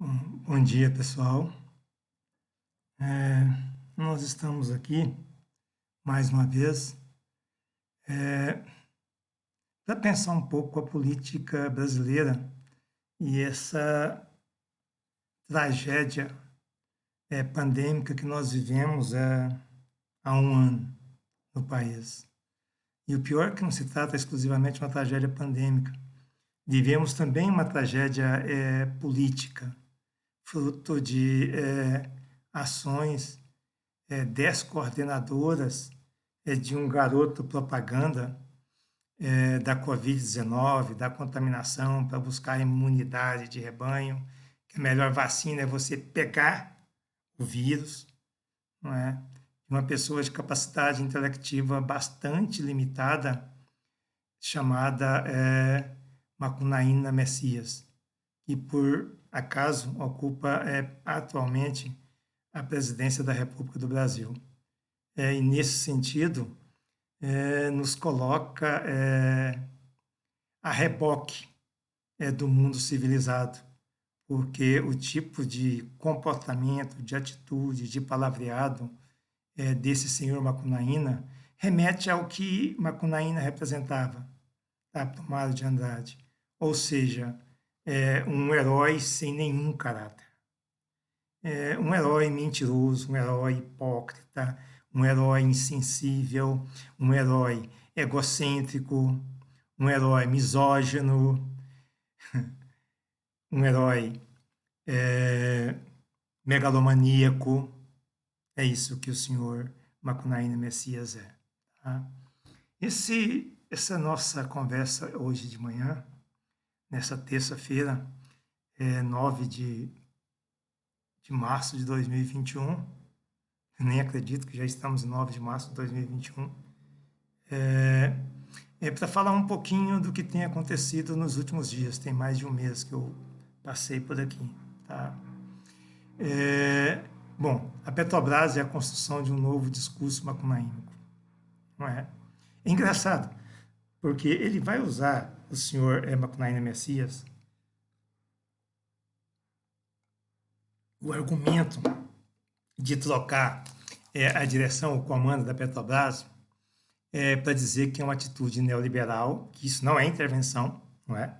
Bom dia, pessoal. É, Nós estamos aqui, mais uma vez, para pensar um pouco a política brasileira e essa tragédia pandêmica que nós vivemos há um ano no país. E o pior é que não se trata exclusivamente de uma tragédia pandêmica. Vivemos também uma tragédia política, fruto de ações descoordenadoras de um garoto propaganda da Covid-19, da contaminação, para buscar imunidade de rebanho, que a melhor vacina é você pegar o vírus, não é? Uma pessoa de capacidade intelectiva bastante limitada, chamada Macunaína Messias, que por acaso ocupa atualmente a presidência da República do Brasil. E nesse sentido, nos coloca a reboque do mundo civilizado, porque o tipo de comportamento, de atitude, de palavreado desse senhor Macunaína remete ao que Macunaína representava, tá? Mário de Andrade, ou seja, um herói sem nenhum caráter. Um herói mentiroso, um herói hipócrita, um herói insensível, um herói egocêntrico, um herói misógino, um herói megalomaníaco. É isso que o senhor Macunaína Messias é. Tá? Essa nossa conversa hoje de manhã, nessa terça-feira, 9 de março de 2021, eu nem acredito que já estamos em 9 de março de 2021, para falar um pouquinho do que tem acontecido nos últimos dias. Tem mais de um mês que eu passei por aqui. Tá? Bom, a Petrobras é a construção de um novo discurso macunaímico, não é? É engraçado, porque ele vai usar o senhor Macunaína Messias, o argumento de trocar a direção, o comando da Petrobras, para dizer que é uma atitude neoliberal, que isso não é intervenção, não é?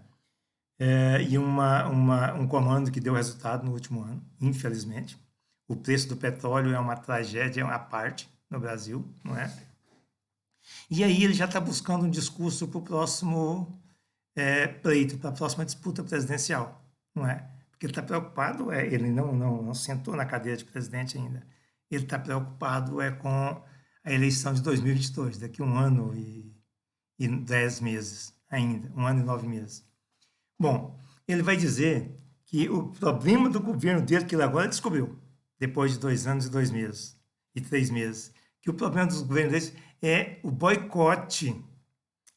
E um comando que deu resultado no último ano, infelizmente. O preço do petróleo é uma tragédia à parte no Brasil, não é? E aí ele já está buscando um discurso para o próximo pleito, para a próxima disputa presidencial, não é? Porque ele está preocupado, ele não sentou na cadeira de presidente ainda, ele está preocupado com a eleição de 2022, daqui a um ano e 10 meses ainda, um ano e 9 meses. Bom, ele vai dizer que o problema do governo dele, que ele agora descobriu, depois de 2 anos e 2 meses, e 3 meses, que o problema dos governos deles é o boicote.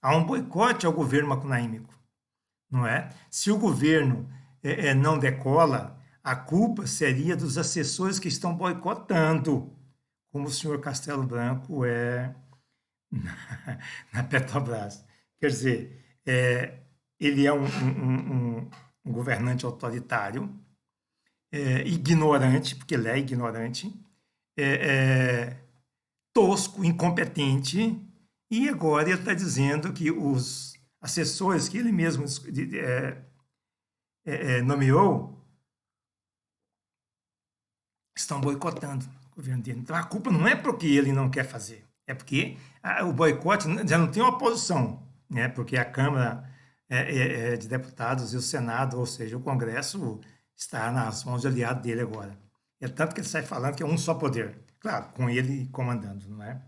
Há um boicote ao governo macunaímico, não é? Se o governo não decola, a culpa seria dos assessores que estão boicotando, como o senhor Castelo Branco é na Petrobras. Quer dizer, ele é um governante autoritário, ignorante, porque ele é ignorante, tosco, incompetente, e agora ele está dizendo que os assessores que ele mesmo nomeou estão boicotando o governo dele. Então a culpa não é porque ele não quer fazer, é porque o boicote já não tem uma oposição, né? Porque a Câmara de Deputados e o Senado, ou seja, o Congresso, está nas mãos de aliado dele agora. É tanto que ele sai falando que é um só poder, claro, com ele comandando, não é?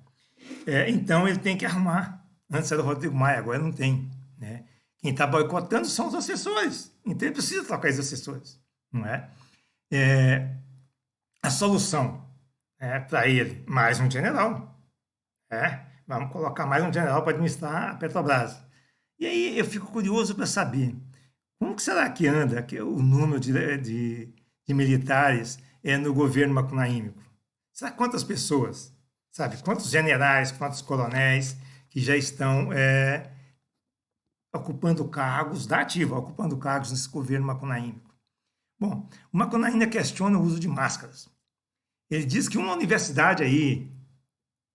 Então ele tem que arrumar. Antes era o Rodrigo Maia, agora não tem, né? Quem está boicotando são os assessores, então ele precisa trocar esses assessores, não é? A solução para ele, mais um general. Vamos colocar mais um general para administrar a Petrobras. E aí eu fico curioso para saber como que será que anda o número de militares no governo macunaímico? Será quantas pessoas, sabe? Quantos generais, quantos coronéis que já estão ocupando cargos da ativa, ocupando cargos nesse governo macunaímico? Bom, o Macunaíma questiona o uso de máscaras. Ele diz que uma universidade aí,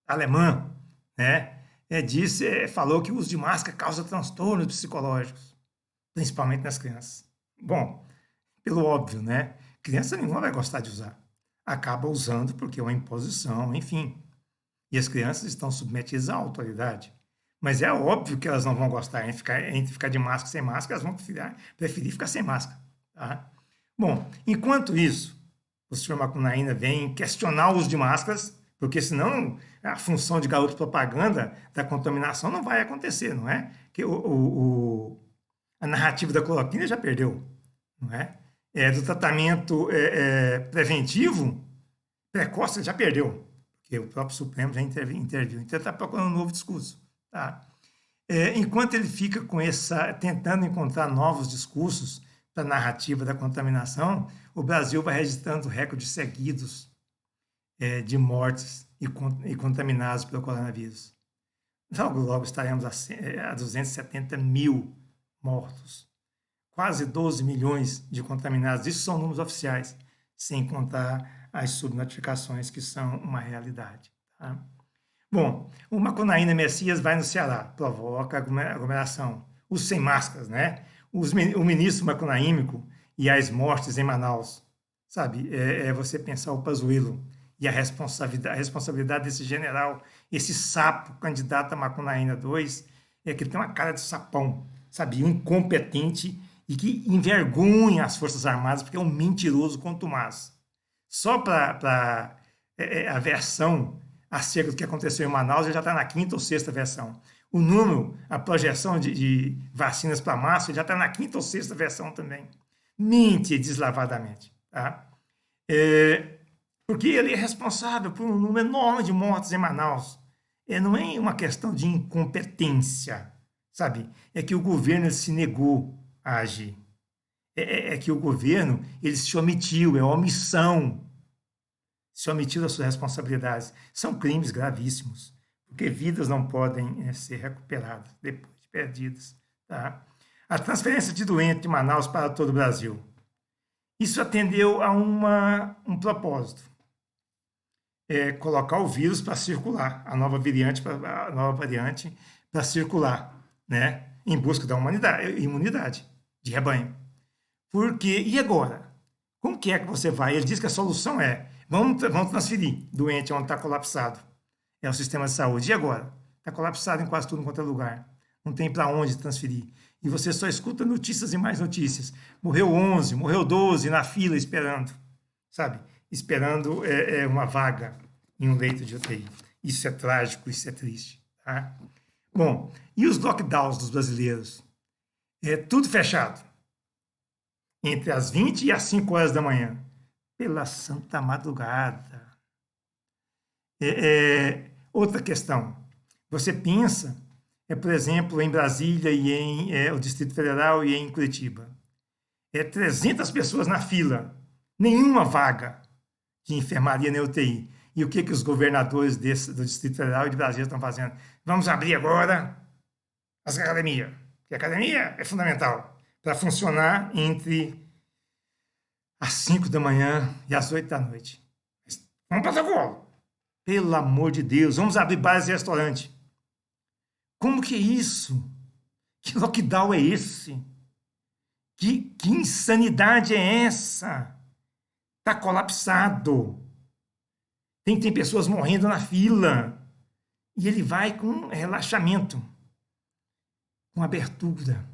alemã, né, falou que o uso de máscara causa transtornos psicológicos, principalmente nas crianças. Bom, pelo óbvio, né? Criança nenhuma vai gostar de usar. Acaba usando porque é uma imposição, enfim. E as crianças estão submetidas à autoridade. Mas é óbvio que elas não vão gostar entre ficar de máscara e sem máscara, elas vão preferir ficar sem máscara. Tá? Bom, enquanto isso, o senhor Macunaíma vem questionar o uso de máscaras, porque senão a função de garoto propaganda da contaminação não vai acontecer, não é? Que a narrativa da cloroquina já perdeu, não é? Do tratamento preventivo, precoce, já perdeu, porque o próprio Supremo já interviu. Então, ele está procurando um novo discurso. Tá? Enquanto ele fica tentando encontrar novos discursos para a narrativa da contaminação, o Brasil vai registrando recordes seguidos de mortes e contaminados pelo coronavírus. Logo, logo estaremos a 270 mil mortos. Quase 12 milhões de contaminados. Isso são números oficiais, sem contar as subnotificações que são uma realidade. Tá? Bom, o Macunaíma Messias vai no Ceará, provoca aglomeração. Os sem máscaras, né? O ministro macunaímico e as mortes em Manaus. Sabe, você pensar o Pazuello e a responsabilidade desse general, esse sapo, candidato a Macunaíma 2, que ele tem uma cara de sapão, sabe, incompetente e que envergonha as Forças Armadas porque é um mentiroso contumaz. Só para a versão acerca do que aconteceu em Manaus, ele já está na quinta ou sexta versão. O número, a projeção de vacinas para março, já está na quinta ou sexta versão também. Mente deslavadamente. Tá? Porque ele é responsável por um número enorme de mortes em Manaus. Não é uma questão de incompetência, sabe? É que o governo se negou a agir. É que o governo ele se omitiu, é omissão. Se omitiu das suas responsabilidades. São crimes gravíssimos, porque vidas não podem ser recuperadas depois de perdidas. Tá? A transferência de doente de Manaus para todo o Brasil. Isso atendeu a um propósito. Colocar o vírus para circular, a nova variante para circular, né? Em busca da imunidade de rebanho. Porque, e agora? Como que você vai? Ele diz que a solução vamos transferir doente onde está colapsado. É o sistema de saúde. E agora? Está colapsado em quase tudo quanto é lugar. Não tem para onde transferir. E você só escuta notícias e mais notícias. Morreu 11, morreu 12 na fila esperando, sabe? Esperando uma vaga em um leito de UTI. Isso é trágico, isso é triste. Tá? Bom, e os lockdowns dos brasileiros? Tudo fechado. Entre as 20 e as 5 horas da manhã. Pela santa madrugada. Outra questão. Você pensa, por exemplo, em Brasília e em o Distrito Federal e em Curitiba. 300 pessoas na fila. Nenhuma vaga de enfermaria na UTI. E o que os governadores do Distrito Federal e de Brasília estão fazendo? Vamos abrir agora as academias. Porque a academia é fundamental para funcionar entre às 5 da manhã e às 8 da noite. Vamos para protocolo. Pelo amor de Deus, vamos abrir bares e restaurantes. Como que é isso? Que lockdown é esse? Que insanidade é essa? Está colapsado. Tem pessoas morrendo na fila. E ele vai com relaxamento, com abertura.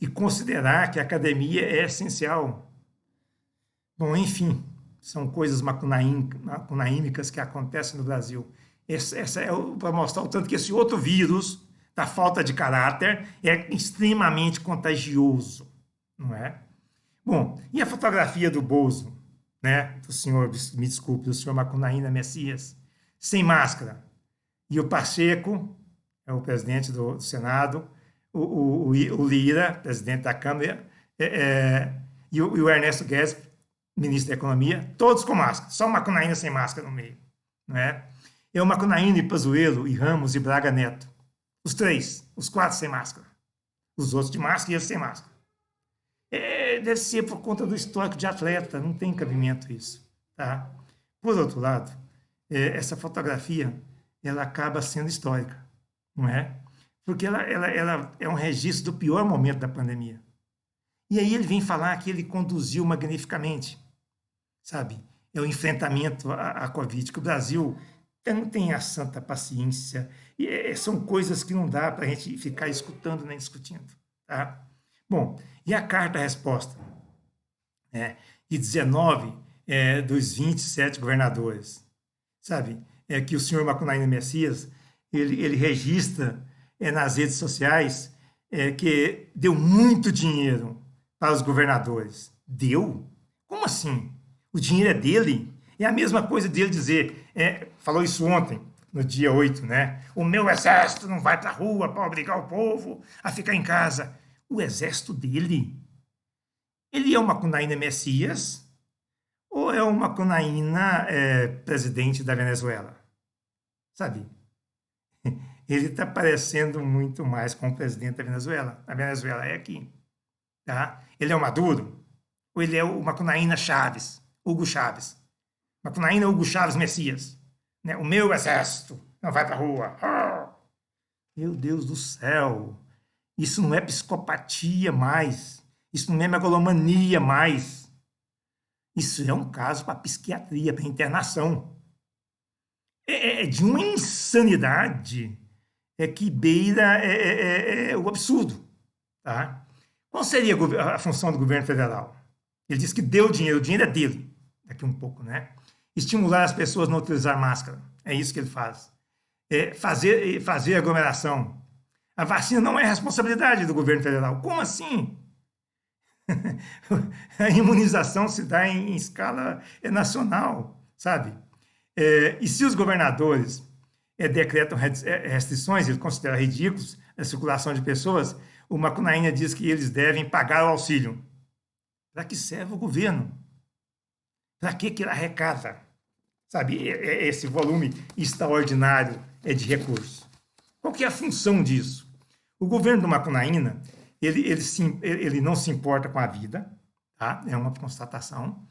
E considerar que a academia é essencial. Bom, enfim, são coisas macunaímicas que acontecem no Brasil. Essa para mostrar o tanto que esse outro vírus, da falta de caráter, é extremamente contagioso, não é? Bom, e a fotografia do Bozo, né? Do senhor, me desculpe, do senhor Macunaíma Messias, sem máscara. E o Pacheco, é o presidente do Senado, o Lira, presidente da Câmara, e o Ernesto Guedes, ministro da Economia, todos com máscara, só o Macunaíma sem máscara no meio. Não é? O Macunaíma e Pazuello, e Ramos e Braga Neto. Os 4 sem máscara. Os outros de máscara e eles sem máscara. deve ser por conta do histórico de atleta, não tem cabimento isso, tá? Por outro lado, essa fotografia, ela acaba sendo histórica, não é? Porque ela é um registro do pior momento da pandemia. E aí ele vem falar que ele conduziu magnificamente, sabe? É o enfrentamento à Covid, que o Brasil não tem a santa paciência, e são coisas que não dá para a gente ficar escutando nem discutindo, tá? Bom, e a carta-resposta, né, de 19 dos 27 governadores, sabe? Que o senhor Macunaíma Messias, ele registra nas redes sociais que deu muito dinheiro para os governadores. Deu? Como assim? O dinheiro é dele? É a mesma coisa dele dizer, falou isso ontem, no dia 8, né? O meu exército não vai para a rua para obrigar o povo a ficar em casa. O exército dele? Ele é o Macunaíma Messias ou é o Macunaíma presidente da Venezuela? Sabe? Ele está parecendo muito mais com o presidente da Venezuela. A Venezuela é aqui. Tá? Ele é o Maduro? Ou ele é o Macunaíma Chaves, Hugo Chaves? Macunaíma Hugo Chaves Messias. Né? O meu exército não vai para a rua. Oh! Meu Deus do céu! Isso não é psicopatia mais. Isso não é megalomania mais. Isso é um caso para psiquiatria, para internação. É de uma insanidade que beira o absurdo. Tá? Qual seria a função do governo federal? Ele diz que deu o dinheiro é dele, daqui um pouco, né? Estimular as pessoas a não utilizar máscara, é isso que ele faz. Fazer aglomeração. A vacina não é responsabilidade do governo federal. Como assim? A imunização se dá em escala nacional, sabe? E se os governadores decretam restrições, ele considera ridículos a circulação de pessoas, o Macunaíma diz que eles devem pagar o auxílio. Para que serve o governo? Para que ele arrecada? Sabe, esse volume extraordinário de recursos. Qual que é a função disso? O governo do Macunaíma, ele não se importa com a vida, tá? É uma constatação.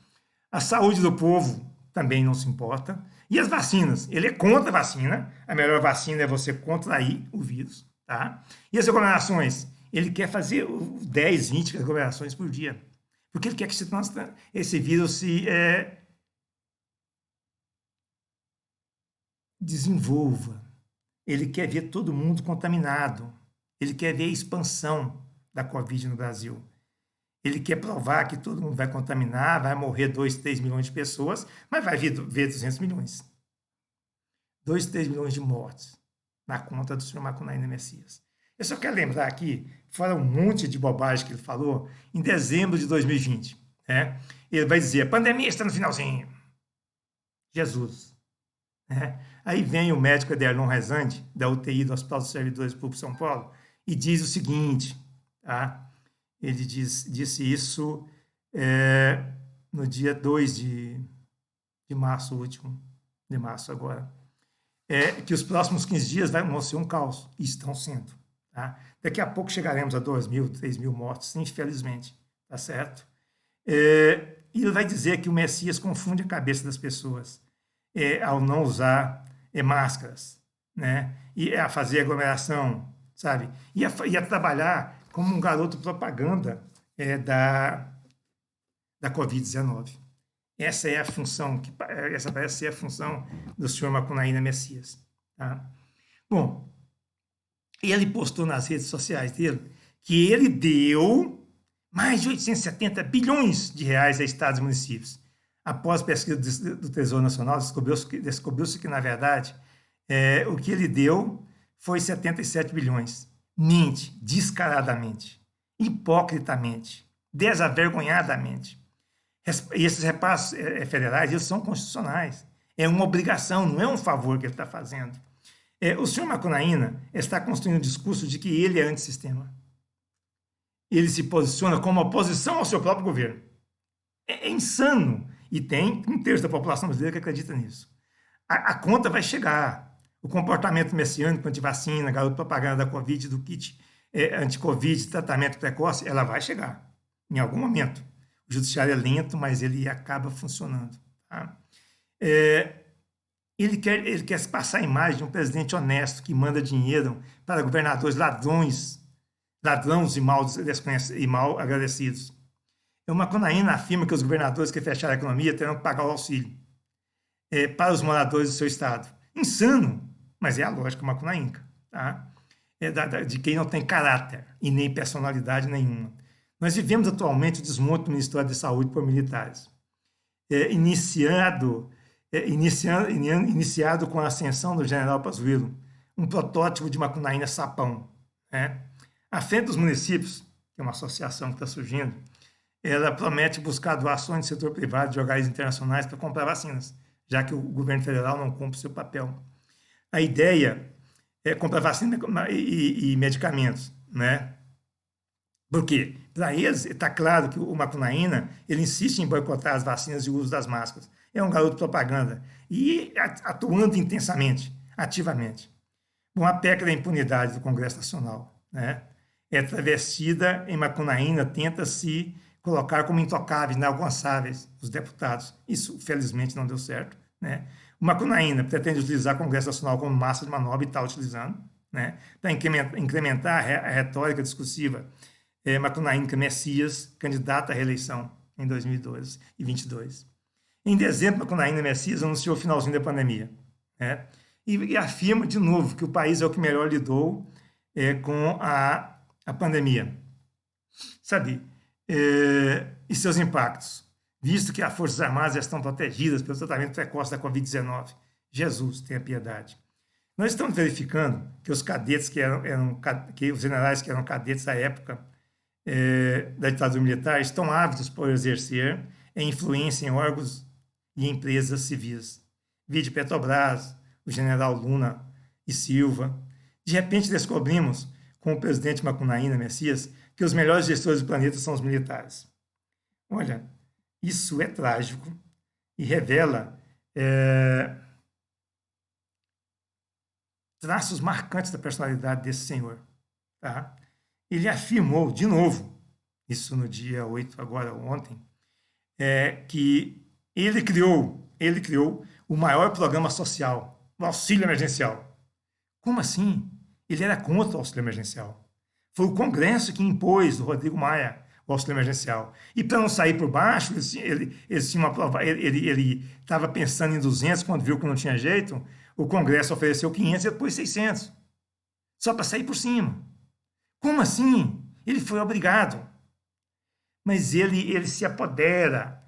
A saúde do povo também não se importa. E as vacinas? Ele é contra a vacina. A melhor vacina é você contrair o vírus, tá? E as aglomerações? Ele quer fazer 10, 20 aglomerações por dia. Porque ele quer que esse vírus se desenvolva. Ele quer ver todo mundo contaminado. Ele quer ver a expansão da Covid no Brasil. Ele quer provar que todo mundo vai contaminar, vai morrer 2, 3 milhões de pessoas, mas vai ver 200 milhões. 2, 3 milhões de mortes na conta do senhor Macunaíma Messias. Eu só quero lembrar aqui, fora um monte de bobagem que ele falou, em dezembro de 2020, né? Ele vai dizer, a pandemia está no finalzinho. Jesus. Né? Aí vem o médico Ederlon Rezende, da UTI do Hospital dos Servidores Públicos de São Paulo, e diz o seguinte, tá? Ele disse isso no dia 2 de março, último de março agora, que os próximos 15 dias vão ser um caos, e estão sendo. Tá? Daqui a pouco chegaremos a 2.000, 3.000 mortes, infelizmente, tá certo? E ele vai dizer que o Messias confunde a cabeça das pessoas ao não usar máscaras, né? E a fazer aglomeração, sabe? E a trabalhar como um garoto propaganda da Covid-19. Essa é a função, essa parece ser a função do senhor Macunaíma Messias. Tá? Bom, ele postou nas redes sociais dele que ele deu mais de 870 bilhões de reais a estados e municípios. Após pesquisa do Tesouro Nacional, descobriu-se que, na verdade, o que ele deu foi 77 bilhões. Mente, descaradamente, hipocritamente, desavergonhadamente. E esses repassos federais, eles são constitucionais. É uma obrigação, não é um favor que ele está fazendo. O senhor Macunaíma está construindo um discurso de que ele é antissistema. Ele se posiciona como oposição ao seu próprio governo. É insano. E tem 1/3 da população brasileira que acredita nisso. A conta vai chegar. O comportamento messiânico anti-vacina, garoto propaganda da Covid, do kit anti-Covid, tratamento precoce, ela vai chegar. em algum momento. O judiciário é lento, mas ele acaba funcionando. Tá? Ele quer se passar a imagem de um presidente honesto que manda dinheiro para governadores ladrões, ladrões e mal agradecidos. O Macunaíma afirma que os governadores que fecharam a economia terão que pagar o auxílio para os moradores do seu estado. Insano, mas é a lógica macunaínca, tá? De quem não tem caráter e nem personalidade nenhuma. Nós vivemos atualmente o desmonte do Ministério da Saúde por militares, iniciado com a ascensão do general Pazuello, um protótipo de Macunaíma sapão. Né? À frente dos municípios, que é uma associação que está surgindo, ela promete buscar doações do setor privado de organismos internacionais para comprar vacinas, já que o governo federal não cumpre seu papel. A ideia é comprar vacina e medicamentos, né? Por quê? Para eles, está claro que o Macunaíma, ele insiste em boicotar as vacinas e o uso das máscaras. É um garoto propaganda e atuando intensamente, ativamente. Bom, a PEC da impunidade do Congresso Nacional, né? É travestida em Macunaíma, tenta se colocar como intocáveis, inalcançáveis os deputados. Isso, felizmente, não deu certo, né? O Macunaíma pretende utilizar o Congresso Nacional como massa de manobra e está utilizando, né? Para incrementar a retórica discursiva Macunaíma Messias, candidato à reeleição em 2012 e 2022. Em dezembro, Macunaíma Messias anunciou o finalzinho da pandemia, né? E afirma de novo que o país é o que melhor lidou com a pandemia. Sabe? E seus impactos, visto que as Forças Armadas já estão protegidas pelo tratamento precoce da Covid-19. Jesus, tenha piedade. Nós estamos verificando que os cadetes que os generais que eram cadetes à época da ditadura militar estão ávidos por exercer influência em órgãos e empresas civis. Vide Petrobras, o general Luna e Silva. De repente descobrimos, com o presidente Macunaíma Messias, que os melhores gestores do planeta são os militares. Olha, isso é trágico e revela traços marcantes da personalidade desse senhor. Tá? Ele afirmou, de novo, isso no dia 8, agora ontem, que ele criou o maior programa social, o auxílio emergencial. Como assim? Ele era contra o auxílio emergencial. Foi o Congresso que impôs o Rodrigo Maia o auxílio emergencial. E para não sair por baixo, ele estava pensando em 200, quando viu que não tinha jeito, o Congresso ofereceu 500 e depois 600. Só para sair por cima. Como assim? Ele foi obrigado. Mas ele se apodera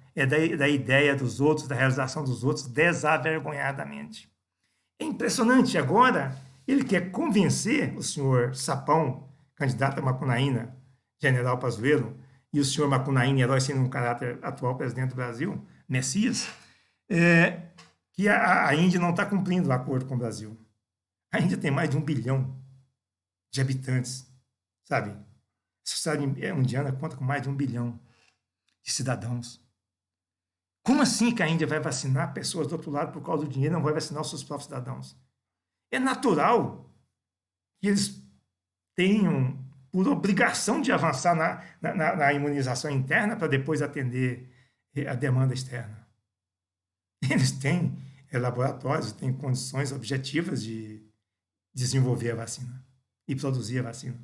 da ideia dos outros, da realização dos outros, desavergonhadamente. É impressionante. Agora, ele quer convencer o senhor Sapão, candidato a Macunaíma, general Pazuello, e o senhor Macunaíma, herói sendo um caráter atual presidente do Brasil, Messias, que a Índia não está cumprindo o acordo com o Brasil. A Índia tem mais de 1 bilhão de habitantes, sabe? A sociedade indiana conta com mais de 1 bilhão de cidadãos. Como assim que a Índia vai vacinar pessoas do outro lado por causa do dinheiro e não vai vacinar os seus próprios cidadãos? É natural que eles tenham por obrigação de avançar na imunização interna para depois atender a demanda externa. Eles têm laboratórios, têm condições objetivas de desenvolver a vacina e produzir a vacina.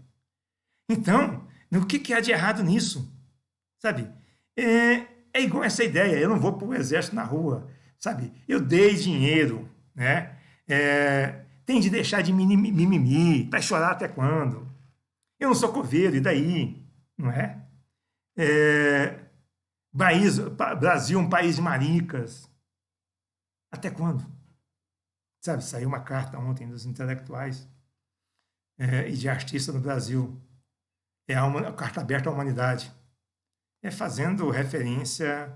Então, o que há de errado nisso? Sabe? É igual essa ideia, eu não vou para o exército na rua, sabe? Eu dei dinheiro, né? Tem de deixar de mimimi, vai chorar até quando? Eu não sou coveiro, e daí? Não é? Brasil, um país de maricas. Até quando? Sabe, saiu uma carta ontem dos intelectuais e de artistas no Brasil. É uma carta aberta à humanidade. Fazendo referência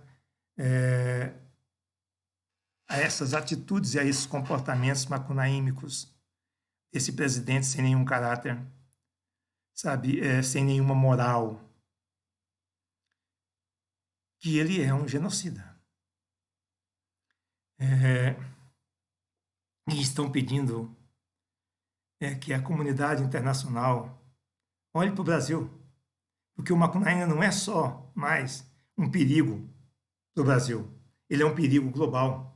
a essas atitudes e a esses comportamentos macunaímicos desse presidente sem nenhum caráter, sabe, sem nenhuma moral, que ele é um genocida. E estão pedindo que a comunidade internacional olhe para o Brasil Porque o Macunaíma não é só mais um perigo para o Brasil, ele é um perigo global,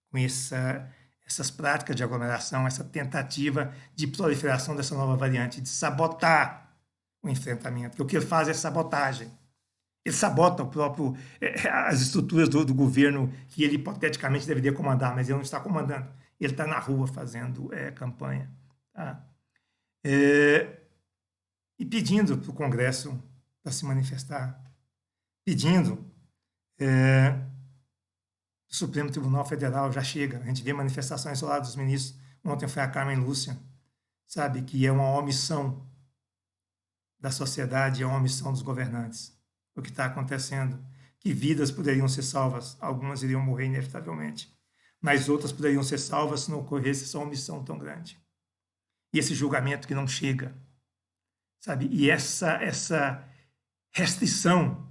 com essas práticas de aglomeração, essa tentativa de proliferação dessa nova variante, de sabotar o enfrentamento. Porque o que ele faz é sabotagem. Ele sabota as estruturas do governo que ele hipoteticamente deveria comandar, mas ele não está comandando. Ele está na rua fazendo campanha. Tá? E pedindo para o Congresso para se manifestar, pedindo o Supremo Tribunal Federal já chega. A gente vê manifestações lá dos ministros. Ontem foi a Carmen Lúcia, sabe, que é uma omissão da sociedade, é uma omissão dos governantes. O que está acontecendo, que vidas poderiam ser salvas, algumas iriam morrer inevitavelmente, mas outras poderiam ser salvas se não ocorresse essa omissão tão grande. E esse julgamento que não chega, sabe? E essa restrição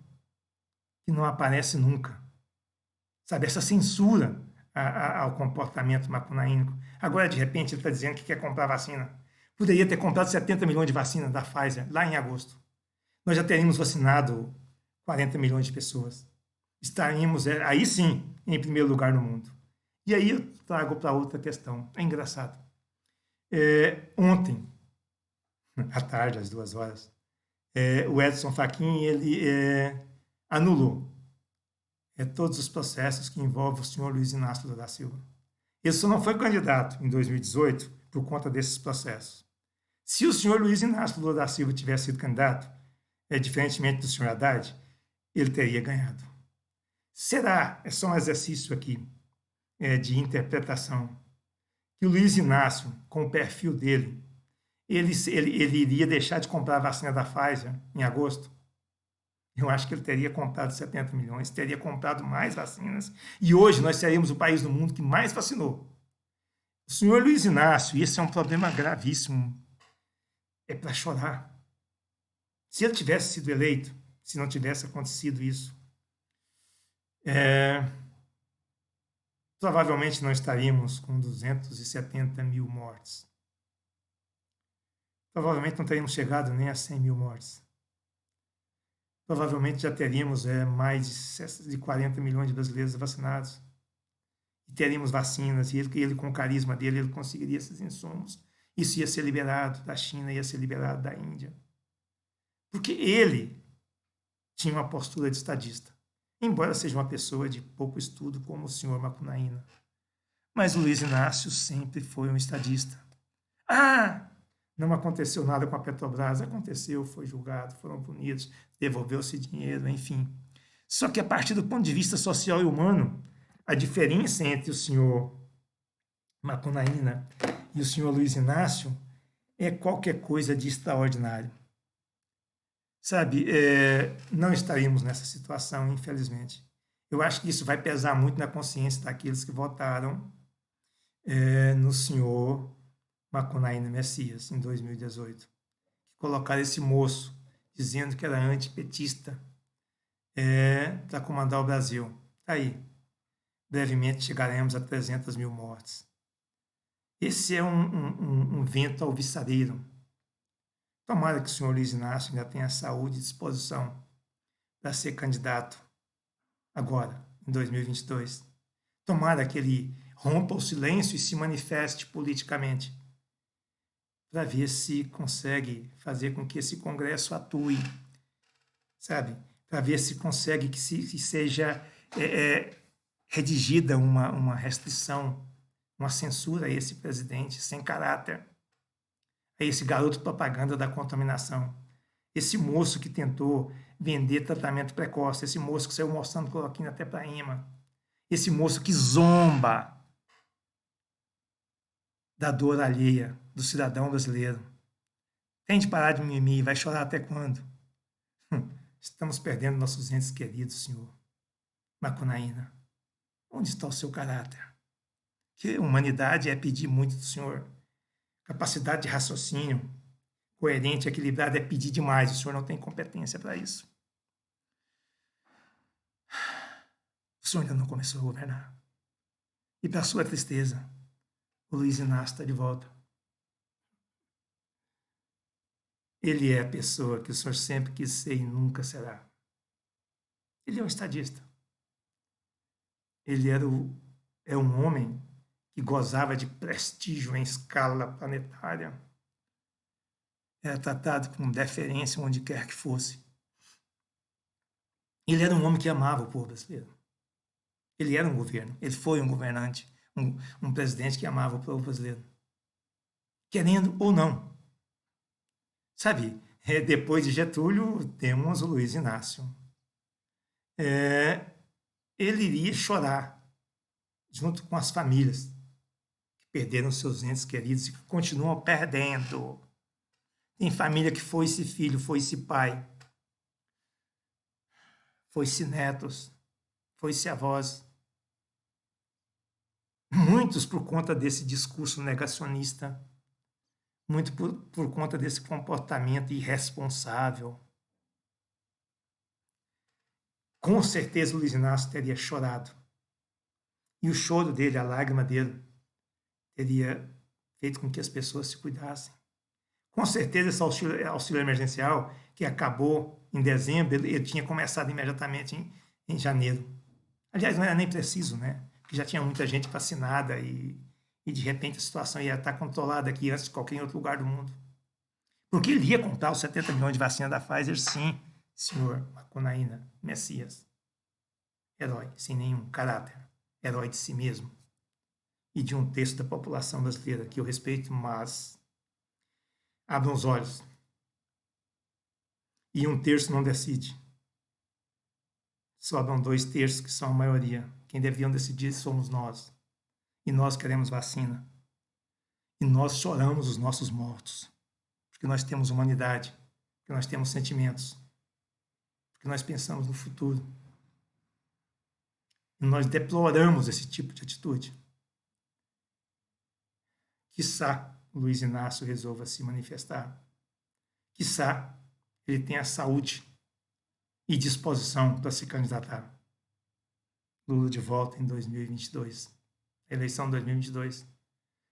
que não aparece nunca, sabe? Essa censura ao comportamento macunaínico. Agora, de repente, ele está dizendo que quer comprar vacina. Poderia ter comprado 70 milhões de vacinas da Pfizer lá em agosto. Nós já teríamos vacinado 40 milhões de pessoas. Estaríamos, aí sim, em primeiro lugar no mundo. E aí eu trago para outra questão. É engraçado. Ontem, à tarde, às 2 horas, o Edson Fachin ele anulou todos os processos que envolvem o senhor Luiz Inácio Lula da Silva. Ele só não foi candidato em 2018 por conta desses processos. Se o senhor Luiz Inácio Lula da Silva tivesse sido candidato, diferentemente do senhor Haddad, ele teria ganhado. Será, é só um exercício aqui de interpretação, que o Luiz Inácio, com o perfil dele, ele iria deixar de comprar a vacina da Pfizer em agosto? Eu acho que ele teria comprado 70 milhões, teria comprado mais vacinas, e hoje nós seríamos o país do mundo que mais vacinou. O senhor Luiz Inácio, e esse é um problema gravíssimo, é para chorar. Se ele tivesse sido eleito, se não tivesse acontecido isso, provavelmente não estaríamos com 270 mil mortes. Provavelmente não teríamos chegado nem a 100 mil mortes. Provavelmente já teríamos mais de 40 milhões de brasileiros vacinados. E teríamos vacinas, e ele com o carisma dele, ele conseguiria esses insumos. Isso ia ser liberado da China, ia ser liberado da Índia. Porque ele tinha uma postura de estadista, embora seja uma pessoa de pouco estudo como o senhor Macunaíma. Mas o Luiz Inácio sempre foi um estadista. Não aconteceu nada com a Petrobras, aconteceu, foi julgado, foram punidos, devolveu-se dinheiro, enfim. Só que a partir do ponto de vista social e humano, a diferença entre o senhor Macunaíma e o senhor Luiz Inácio é qualquer coisa de extraordinário. Sabe, não estaríamos nessa situação, infelizmente. Eu acho que isso vai pesar muito na consciência daqueles que votaram no senhor Macunaíma Messias, em 2018. Que colocaram esse moço, dizendo que era antipetista, para comandar o Brasil. Aí, brevemente chegaremos a 300 mil mortes. Esse é um vento alvissareiro. Tomara que o senhor Luiz Inácio ainda tenha saúde e disposição para ser candidato agora, em 2022. Tomara que ele rompa o silêncio e se manifeste politicamente, para ver se consegue fazer com que esse Congresso atue, sabe? Para ver se consegue que seja redigida uma restrição, uma censura a esse presidente sem caráter, a esse garoto propaganda da contaminação, esse moço que tentou vender tratamento precoce, esse moço que saiu mostrando cloroquina até para imã, esse moço que zomba da dor alheia do cidadão brasileiro. Tem de parar de mimimi, vai chorar até quando? Estamos perdendo nossos entes queridos, senhor Macunaíma. Onde está o seu caráter? Que humanidade é pedir muito do senhor. Capacidade de raciocínio coerente, equilibrado é pedir demais. O senhor não tem competência para isso. O senhor ainda não começou a governar. E para sua tristeza, o Luiz Inácio está de volta. Ele é a pessoa que o senhor sempre quis ser e nunca será. Ele é um estadista. Ele é um homem que gozava de prestígio em escala planetária. Era tratado com deferência onde quer que fosse. Ele era um homem que amava o povo brasileiro. Ele era um governo. Ele foi um governante, um presidente que amava o povo brasileiro. Querendo ou não. Sabe, depois de Getúlio, temos o Luiz Inácio. Ele iria chorar junto com as famílias que perderam seus entes queridos e que continuam perdendo. Tem família que foi-se filho, foi-se pai, foi-se netos, foi-se avós. Muitos por conta desse discurso negacionista, muito por conta desse comportamento irresponsável. Com certeza o Luiz Inácio teria chorado. E o choro dele, a lágrima dele, teria feito com que as pessoas se cuidassem. Com certeza esse auxílio emergencial, que acabou em dezembro, ele tinha começado imediatamente em janeiro. Aliás, não era nem preciso, né? Porque já tinha muita gente vacinada e de repente a situação ia estar controlada aqui antes de qualquer outro lugar do mundo. Porque ele ia comprar os 70 milhões de vacina da Pfizer, sim, senhor Macunaína, Messias. Herói, sem nenhum caráter. Herói de si mesmo. E de um terço da população brasileira, que eu respeito, mas abram os olhos. E um terço não decide. Sobram 2/3 que são a maioria. Quem deveriam decidir somos nós. E nós queremos vacina. E nós choramos os nossos mortos. Porque nós temos humanidade. Porque nós temos sentimentos. Porque nós pensamos no futuro. E nós deploramos esse tipo de atitude. Quiçá o Luiz Inácio resolva se manifestar. Quiçá ele tenha saúde e disposição para se candidatar. Lula de volta em 2022. Eleição de 2022.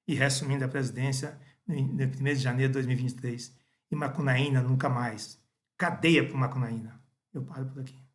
E reassumindo a presidência no 1º de janeiro de 2023. E Macunaína nunca mais. Cadeia para o Macunaína. Eu paro por aqui.